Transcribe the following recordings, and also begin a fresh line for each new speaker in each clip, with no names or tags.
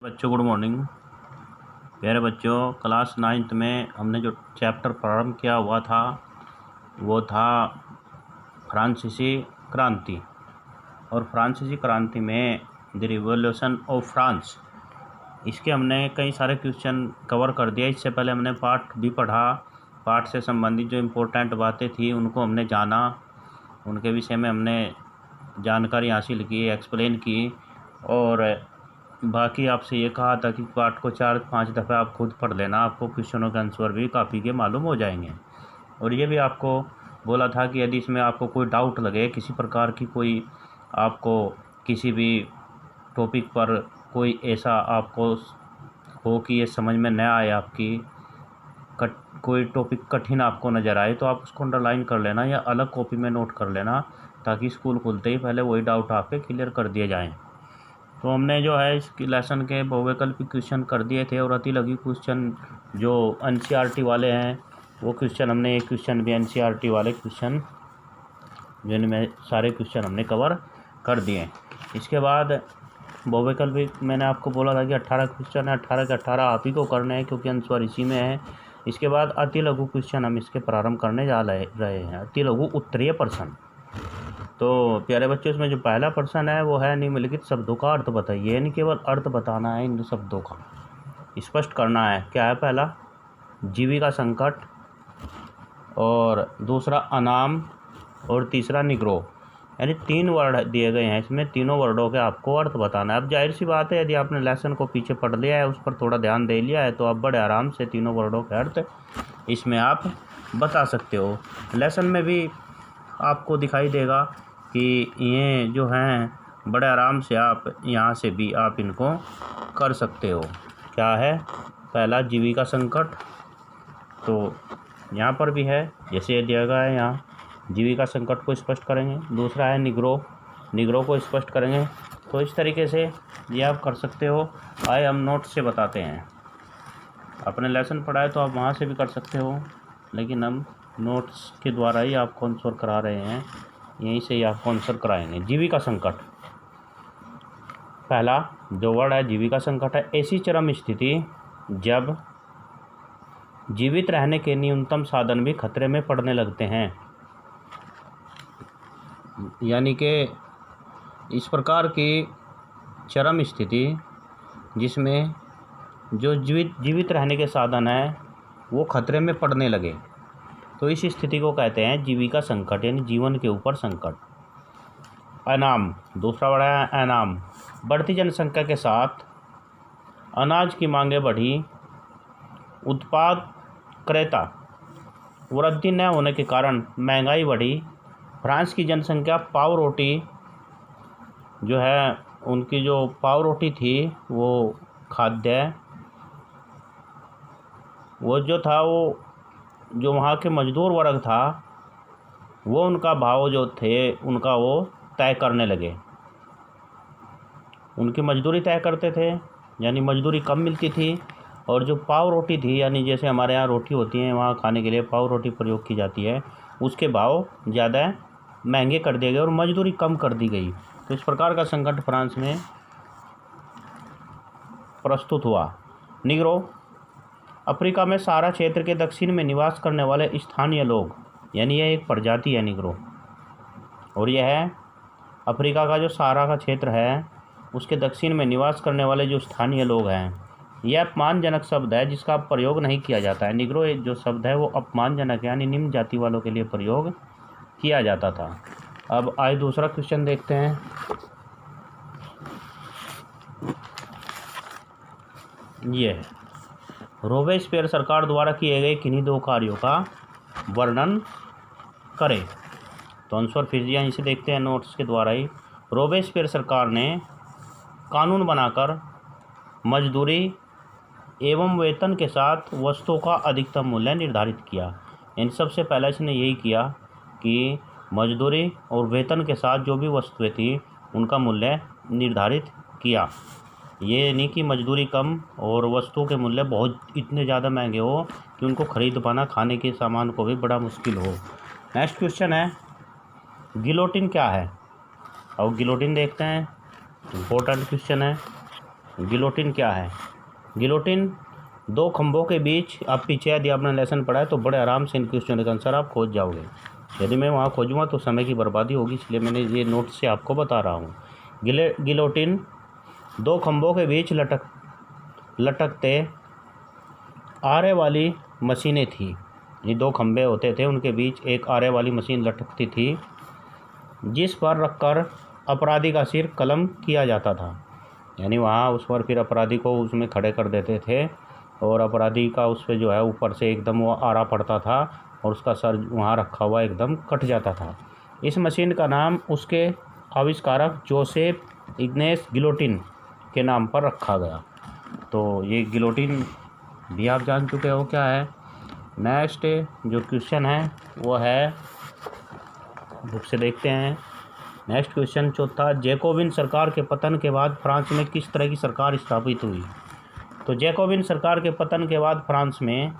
बच्चों good morning. प्यारे बच्चों, क्लास 9th में हमने जो चैप्टर प्रारंभ किया हुआ था वो था फ्रांसीसी क्रांति। और फ्रांसीसी क्रांति में द रिवॉल्यूशन ऑफ फ्रांस, इसके हमने कई सारे क्वेश्चन कवर कर दिया। इससे पहले हमने पाठ भी पढ़ा। पाठ से संबंधित जो इम्पोर्टेंट बातें थी उनको हमने जाना, उनके विषय में हमने जानकारी हासिल की, एक्सप्लेन की। और बाकी आपसे ये कहा था कि पाठ को 4-5 दफ़े आप खुद पढ़ लेना, आपको क्वेश्चनों के आंसर भी काफ़ी के मालूम हो जाएंगे। और ये भी आपको बोला था कि यदि इसमें आपको कोई डाउट लगे, किसी प्रकार की कोई आपको किसी भी टॉपिक पर कोई ऐसा आपको हो कि ये समझ में न आए, आपकी कोई टॉपिक कठिन आपको नज़र आए, तो आप उसको अंडरलाइन कर लेना या अलग कॉपी में नोट कर लेना, ताकि स्कूल खुलते ही पहले वही डाउट आपके क्लियर कर दिए जाएं। तो हमने जो है इसकी लेसन के बहुविकल्पी क्वेश्चन कर दिए थे, और अति लघु क्वेश्चन जो NCERT वाले हैं वो क्वेश्चन हमने, एक क्वेश्चन भी NCERT वाले क्वेश्चन जिनमें सारे क्वेश्चन हमने कवर कर दिए। इसके बाद बहुविकल्पी मैंने आपको बोला था कि 18 क्वेश्चन है, 18 के 18 आप ही को करने हैं क्योंकि आंसर इसी में है। इसके बाद अति लघु क्वेश्चन हम इसके प्रारंभ करने जा रहे हैं, अति लघु उत्तरीय प्रश्न। तो प्यारे बच्चों, इसमें जो पहला प्रश्न है वो है निम्नलिखित शब्दों का अर्थ बताइए। यानी केवल अर्थ बताना है, इन शब्दों का स्पष्ट करना है। क्या है? पहला जीविका संकट, और दूसरा अनाम, और तीसरा निग्रो। यानी 3 वर्ड दिए गए हैं, इसमें तीनों वर्डों के आपको अर्थ बताना है। अब जाहिर सी बात है, यदि आपने लेसन को पीछे पढ़ लिया है, उस पर थोड़ा ध्यान दे लिया है, तो आप बड़े आराम से तीनों वर्डों के अर्थ इसमें आप बता सकते हो। लेसन में भी आपको दिखाई देगा कि ये जो हैं बड़े आराम से आप यहाँ से भी आप इनको कर सकते हो। क्या है? पहला जीविका संकट, तो यहाँ पर भी है, जैसे ये दिया गया है यहाँ, जीविका संकट को स्पष्ट करेंगे। दूसरा है निग्रो, निग्रो को स्पष्ट करेंगे। तो इस तरीके से ये आप कर सकते हो। आए हम नोट से बताते हैं। अपने लेसन पढ़ा है तो आप वहाँ से भी कर सकते हो, लेकिन हम नोट्स के द्वारा ही आपको आंसर करा रहे हैं, यहीं से ही आपको आंसर कराएंगे। जीविका संकट, पहला जो वर्ड है जीविका संकट है, ऐसी चरम स्थिति जब जीवित रहने के न्यूनतम साधन भी खतरे में पड़ने लगते हैं। यानी कि इस प्रकार की चरम स्थिति जिसमें जो जीवित रहने के साधन है वो खतरे में पड़ने लगे, तो इस स्थिति को कहते हैं जीविका संकट, यानी जीवन के ऊपर संकट। अनाम, दूसरा वर्ड है अनाम, बढ़ती जनसंख्या के साथ अनाज की मांगें बढ़ी, उत्पाद क्रेता वृद्धि न होने के कारण महंगाई बढ़ी। फ्रांस की जनसंख्या पाव रोटी जो है, उनकी जो पाव रोटी थी वो खाद्य, वो जो था वो जो वहाँ के मजदूर वर्ग था वो उनका भाव जो थे उनका वो तय करने लगे। उनकी मजदूरी तय करते थे, यानी मजदूरी कम मिलती थी, और जो पाव रोटी थी, यानी जैसे हमारे यहाँ रोटी होती है, वहाँ खाने के लिए पाव रोटी प्रयोग की जाती है, उसके भाव ज़्यादा महंगे कर दिए गए और मजदूरी कम कर दी गई। तो इस प्रकार का संकट फ्रांस में प्रस्तुत हुआ। निग्रो, अफ्रीका में सारा क्षेत्र के दक्षिण में निवास करने वाले स्थानीय लोग, यानी यह एक प्रजाति है निग्रो, और यह है अफ्रीका का जो सारा का क्षेत्र है उसके दक्षिण में निवास करने वाले जो स्थानीय लोग हैं। यह अपमानजनक शब्द है जिसका प्रयोग नहीं किया जाता है। निग्रो जो शब्द है वो अपमानजनक यानी निम्न जाति वालों के लिए प्रयोग किया जाता था। अब आइए दूसरा क्वेश्चन देखते हैं। ये है, रोबेस्पियर सरकार द्वारा किए गए किन्हीं 2 कार्यों का वर्णन करें। तो आंसर फिर यहीं से देखते हैं नोट्स के द्वारा ही। रोबेस्पियर सरकार ने कानून बनाकर मजदूरी एवं वेतन के साथ वस्तुओं का अधिकतम मूल्य निर्धारित किया। इन सबसे पहले इसने यही किया कि मजदूरी और वेतन के साथ जो भी वस्तुएं थी उनका मूल्य निर्धारित किया। ये नहीं कि मजदूरी कम और वस्तुओं के मूल्य बहुत इतने ज़्यादा महंगे हो कि उनको खरीद पाना खाने के सामान को भी बड़ा मुश्किल हो। नेक्स्ट क्वेश्चन है, गिलोटिन क्या है? और गिलोटिन देखते हैं, इम्पोर्टेंट क्वेश्चन है। गिलोटिन क्या है? गिलोटिन दो खंभों के बीच, आप पीछे यदि आपने लेसन पढ़ा है तो बड़े आराम से इन क्वेश्चन का आंसर आप खोज जाओगे। यदि मैं वहाँ खोजूँगा तो समय की बर्बादी होगी, इसलिए मैंने ये नोट से आपको बता रहा हूँ। गिलोटिन दो खंभों के बीच लटकते आरे वाली मशीनें थी। ये दो खंभे होते थे, उनके बीच एक आरे वाली मशीन लटकती थी, जिस पर रखकर अपराधी का सिर कलम किया जाता था। यानी वहाँ उस पर फिर अपराधी को उसमें खड़े कर देते थे और अपराधी का उस पर जो है ऊपर से एकदम वो आरा पड़ता था और उसका सर वहाँ रखा हुआ एकदम कट जाता था। इस मशीन का नाम उसके आविष्कारक जोसेफ इग्नेस गिलोटिन के नाम पर रखा गया। तो ये गिलोटिन भी आप जान चुके हो क्या है। नेक्स्ट जो क्वेश्चन है वो है, बुक से देखते हैं। नेक्स्ट क्वेश्चन चौथा, जैकोबिन सरकार के पतन के बाद फ्रांस में किस तरह की सरकार स्थापित हुई? तो जैकोबिन सरकार के पतन के बाद फ्रांस में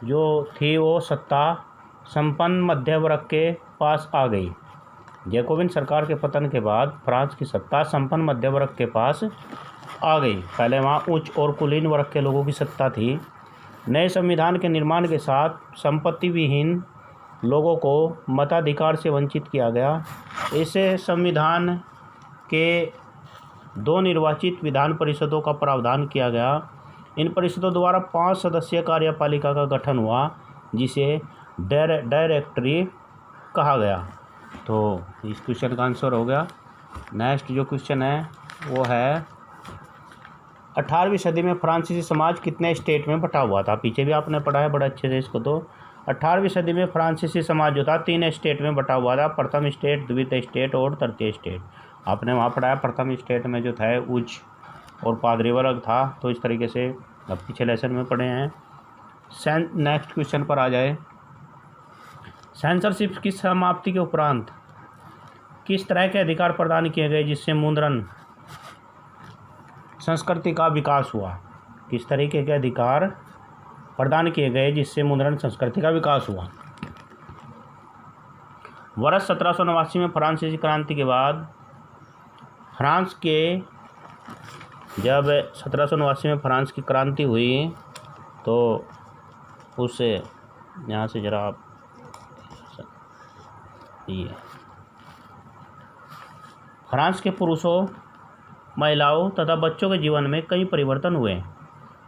जो थी वो सत्ता संपन्न मध्य वर्ग के पास आ गई। जैकोबिन सरकार के पतन के बाद फ्रांस की सत्ता संपन्न मध्य वर्ग के पास आ गई। पहले वहाँ उच्च और कुलीन वर्ग के लोगों की सत्ता थी। नए संविधान के निर्माण के साथ संपत्ति विहीन लोगों को मताधिकार से वंचित किया गया। इसे संविधान के 2 निर्वाचित विधान परिषदों का प्रावधान किया गया। इन परिषदों द्वारा 5 सदस्यीय कार्यपालिका का गठन हुआ, जिसे डायरेक्टरी कहा गया। तो इस क्वेश्चन का आंसर हो गया। नेक्स्ट जो क्वेश्चन है वो है, 18वीं सदी में फ्रांसीसी समाज कितने स्टेट में बटा हुआ था? पीछे भी आपने पढ़ा है बड़ा अच्छे से इसको। तो 18वीं सदी में फ्रांसीसी समाज जो था 3 स्टेट में बटा हुआ था, प्रथम स्टेट, द्वितीय स्टेट और तृतीय स्टेट। आपने वहाँ पढ़ा है प्रथम स्टेट में जो था उच्च और पादरी वर्ग था। तो इस तरीके से अब पीछे लेसन में पढ़े हैं। नेक्स्ट क्वेश्चन पर आ जाए, सेंसरशिप की समाप्ति के उपरांत किस तरह के अधिकार प्रदान किए गए जिससे मुद्रण संस्कृति का विकास हुआ? किस तरीके के अधिकार प्रदान किए गए जिससे मुद्रण संस्कृति का विकास हुआ? वर्ष 1789 में फ्रांसीसी क्रांति के बाद फ्रांस के, जब 1789 में फ्रांस की क्रांति हुई तो उससे यहाँ से जरा आप ये फ्रांस के पुरुषों, महिलाओं तथा बच्चों के जीवन में कई परिवर्तन हुए।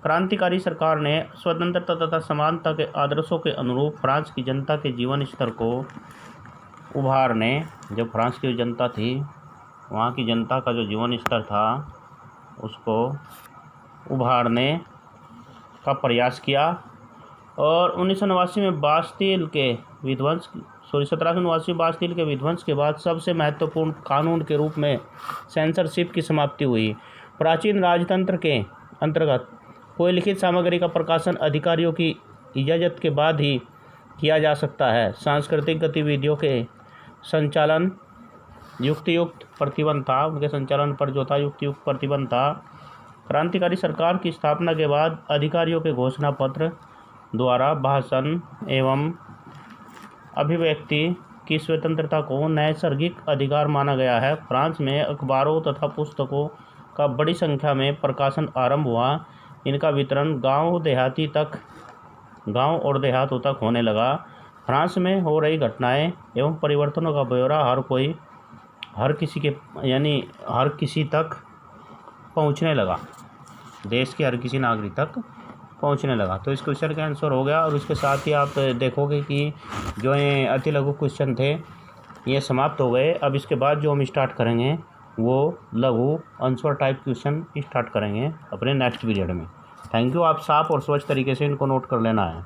क्रांतिकारी सरकार ने स्वतंत्रता तथा समानता के आदर्शों के अनुरूप फ्रांस की जनता के जीवन स्तर को उभारने, जब फ्रांस की जनता थी वहाँ की जनता का जो जीवन स्तर था उसको उभारने का प्रयास किया। और 1989 में बास्तिल के विध्वंस 1789 बास्तिल के विध्वंस के बाद सबसे महत्वपूर्ण कानून के रूप में सेंसरशिप की समाप्ति हुई। प्राचीन राजतंत्र के अंतर्गत कोई लिखित सामग्री का प्रकाशन अधिकारियों की इजाज़त के बाद ही किया जा सकता है। सांस्कृतिक गतिविधियों के संचालन युक्त प्रतिबंध था, उनके संचालन पर जो था युक्त प्रतिबंध था। क्रांतिकारी सरकार की स्थापना के बाद अधिकारियों के घोषणा पत्र द्वारा भाषण एवं अभिव्यक्ति की स्वतंत्रता को नैसर्गिक अधिकार माना गया है। फ्रांस में अखबारों तथा पुस्तकों का बड़ी संख्या में प्रकाशन आरंभ हुआ। इनका वितरण गांव और देहातों तक होने लगा। फ्रांस में हो रही घटनाएं एवं परिवर्तनों का ब्यौरा हर किसी तक पहुंचने लगा, देश के हर किसी नागरिक तक पहुंचने लगा। तो इस क्वेश्चन का आंसर हो गया। और उसके साथ ही आप देखोगे कि जो ये अति लघु क्वेश्चन थे ये समाप्त हो गए। अब इसके बाद जो हम स्टार्ट करेंगे वो लघु आंसर टाइप क्वेश्चन स्टार्ट करेंगे अपने नेक्स्ट पीरियड में। Thank you. आप साफ और स्वच्छ तरीके से इनको नोट कर लेना है।